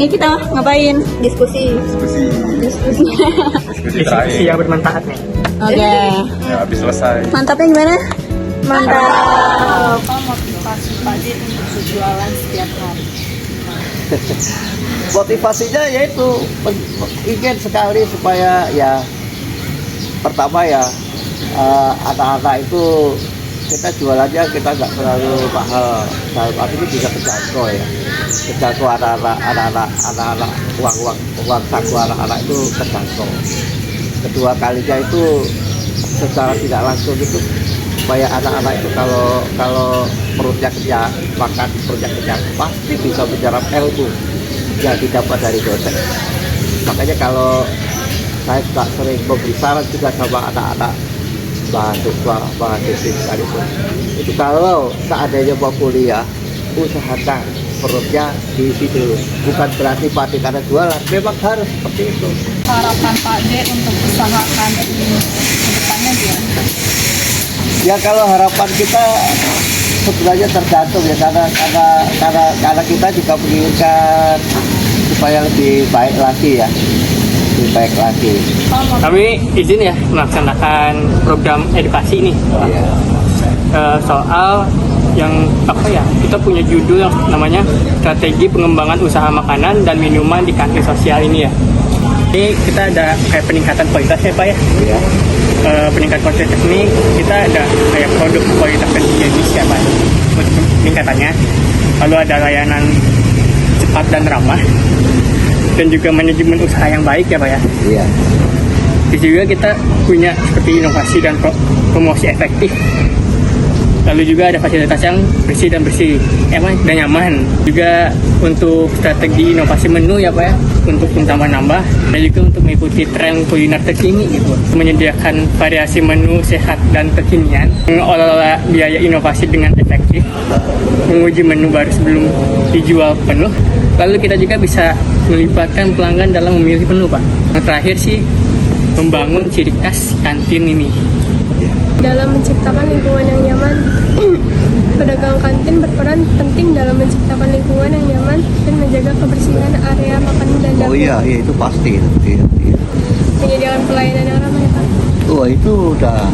Ini kita ngapain? Diskusi. Diskusi terakhir. yang bermanfaat nih. Oke. Ya, habis selesai. Mantapnya gimana? Mantap. Apa motivasi Pak D untuk berjualan setiap hari? Motivasinya yaitu ingin sekali supaya ya pertama ya anak-anak itu kita jualannya kita nggak terlalu mahal, dalam arti ini bisa terjangkau ya, terjangkau anak-anak uang saku anak-anak itu terjangkau. Kedua kalinya itu secara tidak langsung itu supaya anak-anak itu kalau perutnya kenyang, makan perutnya kenyang, pasti bisa menyerap ilmu yang didapat dari dosen. Makanya kalau saya juga sering memberi saran juga sama anak-anak mahasiswa sekalipun, itu kalau seandainya mau kuliah, usahakan perutnya diisi dulu. Bukan berarti pasti karena jualan, memang harus seperti itu. Harapan Pak D untuk usaha kantin ke depannya gimana? Ya kalau harapan kita sebenarnya tergantung ya, karena kita juga menginginkan supaya lebih baik lagi ya, lebih baik lagi. Kami izin ya melaksanakan program edukasi ini. Iya. Soal yang apa ya, kita punya judul yang namanya strategi pengembangan usaha makanan dan minuman di kantin sosial ini ya. Ini kita ada kayak peningkatan kualitas ya Pak ya. Iya. Peningkatan kualitas ini kita ada kayak produk kualitas dan higienis ya Pak untuk peningkatannya. Lalu ada layanan cepat dan ramah dan juga manajemen usaha yang baik ya Pak ya. Iya. Terus juga kita punya seperti inovasi dan promosi efektif. Lalu juga ada fasilitas yang bersih dan nyaman. Juga untuk strategi inovasi menu ya Pak ya, untuk menambah dan juga untuk mengikuti tren kuliner terkini gitu. Menyediakan variasi menu sehat dan kekinian, mengelola biaya inovasi dengan efektif, menguji menu baru sebelum dijual penuh. Lalu kita juga bisa melibatkan pelanggan dalam memilih menu Pak. Yang terakhir sih membangun ciri khas kantin ini. Dalam menciptakan lingkungan yang nyaman, pedagang kantin berperan penting dalam menciptakan lingkungan yang nyaman dan menjaga kebersihan area makanan dan dapur. Oh iya, itu pasti. Iya. Menyediakan pelayanan yang ramah ya Pak. Oh itu udah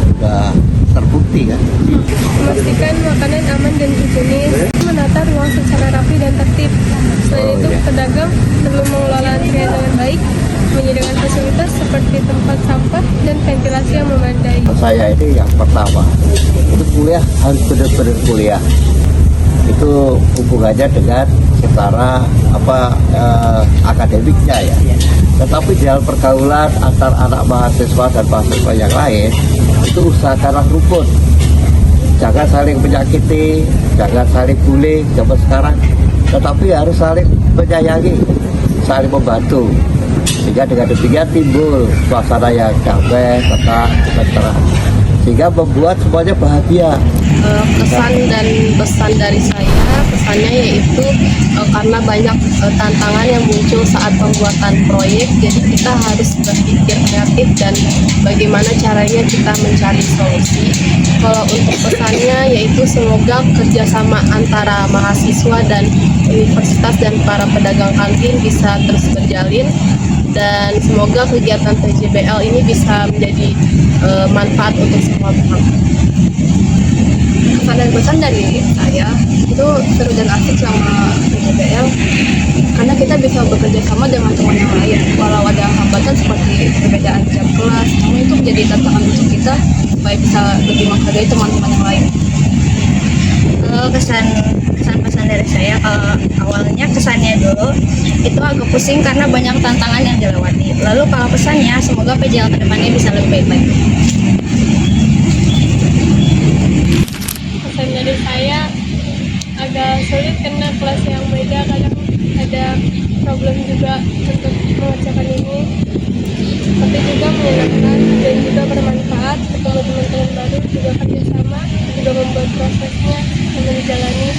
terbukti kan. Memastikan makanan aman dan higienis, menata ruang secara rapi dan tertib. Selain itu, pedagang perlu mengelola antrian dengan baik, menyediakan fasilitas seperti tempat sampah dan ventilasi yang memadai. Saya ini yang pertama, itu kuliah harus benar-benar kuliah. Itu hubungannya dengan secara akademiknya ya. Tetapi dalam pergaulan antar anak mahasiswa dan mahasiswa yang lain, itu usahakanlah rukun. Jangan saling menyakiti, jangan saling bullying zaman sekarang. Tetapi harus saling menyayangi, saling membantu. Sehingga dengan demikian timbul suasana yang damai, tenang, sejahtera. Sehingga membuat semuanya bahagia. Kesan dan pesan dari saya, pesannya yaitu karena banyak tantangan yang muncul saat pembuatan proyek, jadi kita harus berpikir kreatif dan bagaimana caranya kita mencari solusi. Kalau untuk pesannya yaitu semoga kerjasama antara mahasiswa dan universitas dan para pedagang kantin bisa terus berjalin, dan semoga kegiatan PJBL ini bisa menjadi manfaat untuk semua pihak. Kesan dan pesan dari saya itu seru dan asik sama PJBL karena kita bisa bekerja sama dengan teman yang lain walau ada hambatan seperti perbedaan jam kelas, namun itu menjadi tantangan untuk kita supaya bisa lebih menghargai teman-teman yang lain. Kesan-pesan dari saya, kalau awalnya kesannya dulu itu agak pusing karena banyak tantangan yang dilewati. Lalu kalau pesannya, semoga PJL kedepannya bisa lebih baik lagi. Pesan dari saya agak sulit karena kelas yang beda, kadang ada problem juga untuk mengerjakan ini, tapi juga menyenangkan dan juga bermanfaat, ketemu teman-teman baru, juga kerjasama, juga membuat prosesnya sambil dijalani.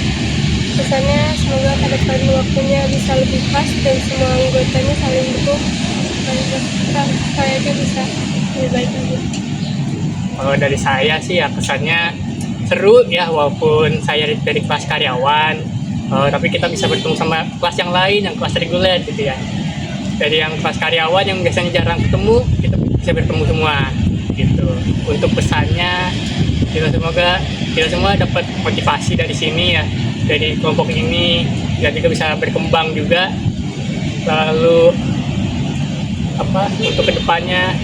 Pesannya semoga ke depan waktunya bisa lebih pas dan semua anggotanya saling dukung supaya dia bisa lebih baik lagi. Kalau dari saya sih ya kesannya seru ya, walaupun saya dari kelas karyawan, tapi kita bisa bertemu sama kelas yang lain, yang kelas reguler gitu ya. Dari yang kelas karyawan yang biasanya jarang ketemu, kita bisa bertemu semua gitu. Untuk pesannya, semoga kita semua dapat motivasi dari sini ya, dari kelompok ini, dan juga bisa berkembang juga. Lalu untuk kedepannya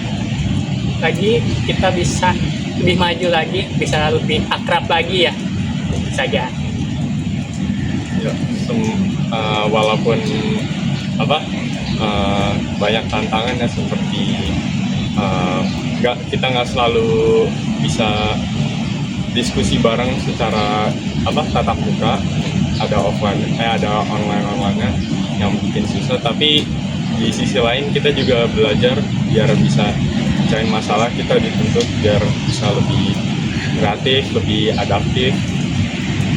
lagi kita bisa lebih maju lagi, bisa lebih akrab lagi ya, saja. Ya, walaupun banyak tantangan ya, seperti kita nggak selalu bisa diskusi bareng secara tatap muka, ada online yang bikin susah, tapi di sisi lain kita juga belajar biar bisa mecahin masalah, kita dituntut biar bisa lebih kreatif, lebih adaptif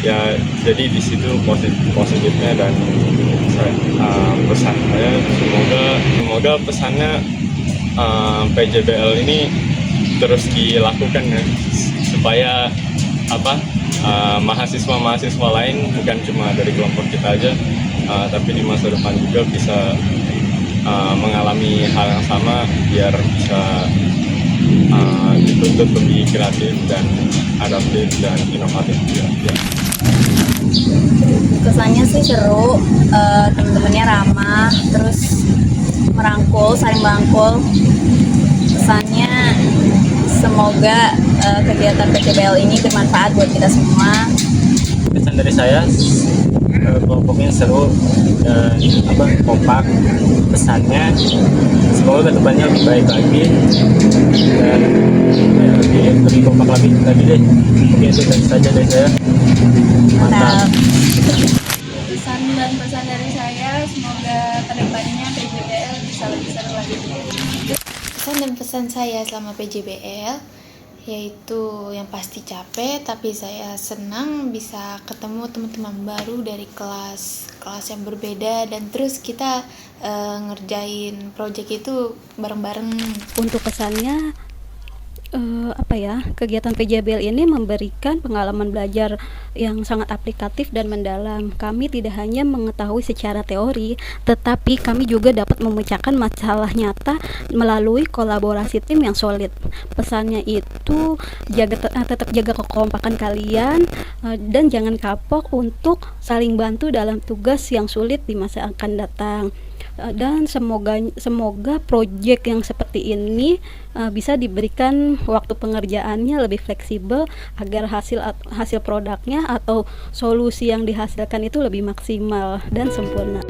ya. Jadi di situ positifnya, dan pesan saya semoga pesannya PJBL ini terus dilakukan ya, supaya mahasiswa lain bukan cuma dari kelompok kita aja, tapi di masa depan juga bisa mengalami hal yang sama, biar bisa dituntut lebih kreatif dan adaptif dan inovatif juga ya. Kesannya sih seru, teman-temannya ramah, terus saling merangkul. Kesannya semoga kegiatan PJBL ini bermanfaat buat kita semua. Pesan dari saya, kelompoknya seru dan kompak. Pesannya semoga kedepannya lebih baik lagi dan lebih kompak lagi deh. Mungkin itu saja dari saya. Mantap. Pesan dan pesan dari saya, semoga kedepannya PJBL bisa lebih seru lagi. Pesan dan pesan saya selama PJBL yaitu yang pasti capek, tapi saya senang bisa ketemu teman-teman baru dari kelas yang berbeda, dan terus kita ngerjain project itu bareng-bareng. Untuk pesannya kegiatan PJBL ini memberikan pengalaman belajar yang sangat aplikatif dan mendalam. Kami tidak hanya mengetahui secara teori, tetapi kami juga dapat memecahkan masalah nyata melalui kolaborasi tim yang solid. Pesannya itu tetap jaga kekompakan kalian, dan jangan kapok untuk saling bantu dalam tugas yang sulit di masa akan datang. Dan semoga proyek yang seperti ini bisa diberikan waktu pengerjaannya lebih fleksibel, agar hasil produknya atau solusi yang dihasilkan itu lebih maksimal dan sempurna.